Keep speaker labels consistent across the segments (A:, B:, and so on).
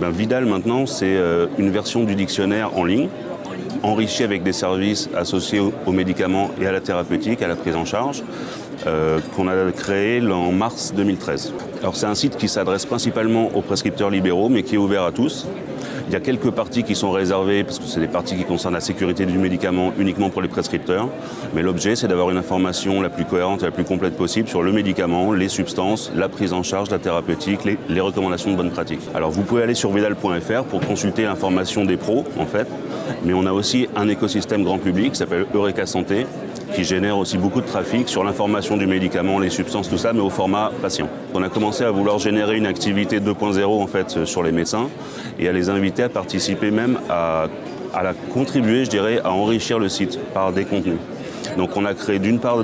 A: Vidal maintenant, c'est une version du dictionnaire en ligne, enrichi avec des services associés aux médicaments et à la thérapeutique, à la prise en charge, qu'on a créé en mars 2013. Alors c'est un site qui s'adresse principalement aux prescripteurs libéraux, mais qui est ouvert à tous. Il y a quelques parties qui sont réservées, parce que c'est des parties qui concernent la sécurité du médicament uniquement pour les prescripteurs. Mais l'objet, c'est d'avoir une information la plus cohérente et la plus complète possible sur le médicament, les substances, la prise en charge, la thérapeutique, les recommandations de bonne pratique. Alors vous pouvez aller sur vidal.fr pour consulter l'information des pros, en fait. Mais on a aussi un écosystème grand public qui s'appelle Eureka Santé, qui génère aussi beaucoup de trafic sur l'information du médicament, les substances, tout ça, mais au format patient. On a commencé à vouloir générer une activité 2.0 en fait sur les médecins et à les inviter à participer même à contribuer, je dirais, à enrichir le site par des contenus. Donc on a créé d'une part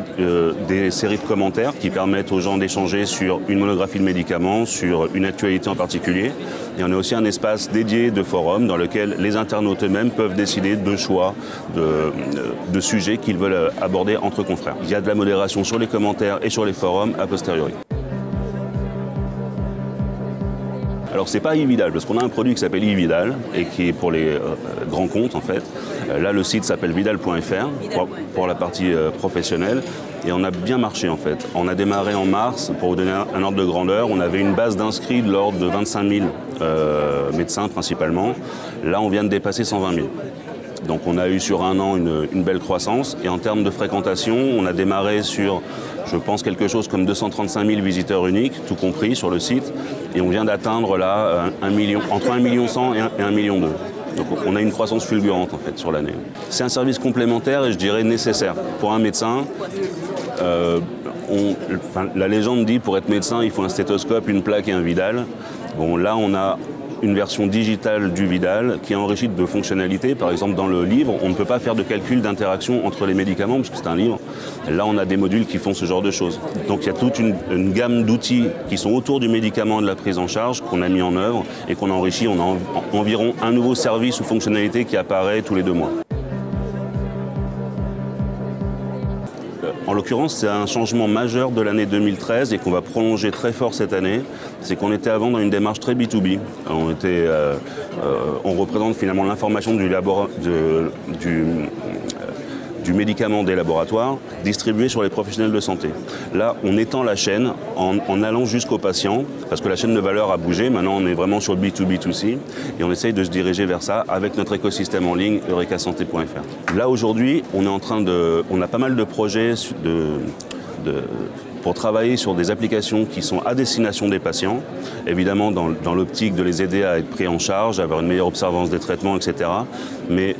A: des séries de commentaires qui permettent aux gens d'échanger sur une monographie de médicaments, sur une actualité en particulier. Et on a aussi un espace dédié de forum dans lequel les internautes eux-mêmes peuvent décider de choix, de sujets qu'ils veulent aborder entre confrères. Il y a de la modération sur les commentaires et sur les forums a posteriori. Alors c'est pas eVidal, parce qu'on a un produit qui s'appelle eVidal et qui est pour les grands comptes en fait. Là le site s'appelle vidal.fr pour la partie professionnelle et on a bien marché en fait. On a démarré en mars, pour vous donner un ordre de grandeur, on avait une base d'inscrits de l'ordre de 25 000 médecins principalement. Là on vient de dépasser 120 000. Donc on a eu sur un an une belle croissance et en termes de fréquentation, on a démarré sur, je pense, quelque chose comme 235 000 visiteurs uniques, tout compris sur le site, et on vient d'atteindre là entre 1,1 million et 1,2 million. Donc on a une croissance fulgurante en fait sur l'année. C'est un service complémentaire et je dirais nécessaire pour un médecin. La légende dit pour être médecin, il faut un stéthoscope, une plaque et un Vidal. Bon, là on a une version digitale du Vidal qui est enrichie de fonctionnalités. Par exemple, dans le livre, on ne peut pas faire de calcul d'interaction entre les médicaments parce que c'est un livre. Là, on a des modules qui font ce genre de choses. Donc, il y a toute une gamme d'outils qui sont autour du médicament et de la prise en charge qu'on a mis en œuvre et qu'on a enrichi. On a environ un nouveau service ou fonctionnalité qui apparaît tous les 2 mois. En l'occurrence, c'est un changement majeur de l'année 2013 et qu'on va prolonger très fort cette année. C'est qu'on était avant dans une démarche très B2B. On représente finalement l'information du médicament des laboratoires distribué sur les professionnels de santé. Là, on étend la chaîne en allant jusqu'au patient, parce que la chaîne de valeur a bougé. Maintenant, on est vraiment sur B2B2C et on essaye de se diriger vers ça avec notre écosystème en ligne, eurekasanté.fr. Là, aujourd'hui, on a pas mal de projets pour travailler sur des applications qui sont à destination des patients, évidemment dans l'optique de les aider à être pris en charge, avoir une meilleure observance des traitements, etc. Mais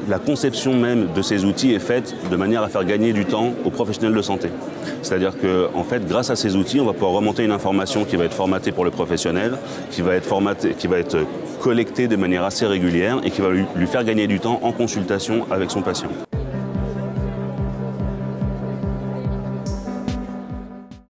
A: la conception même de ces outils est faite de manière à faire gagner du temps aux professionnels de santé. C'est-à-dire qu'en fait, grâce à ces outils, on va pouvoir remonter une information qui va être formatée pour le professionnel, qui va être collectée de manière assez régulière et qui va lui faire gagner du temps en consultation avec son patient.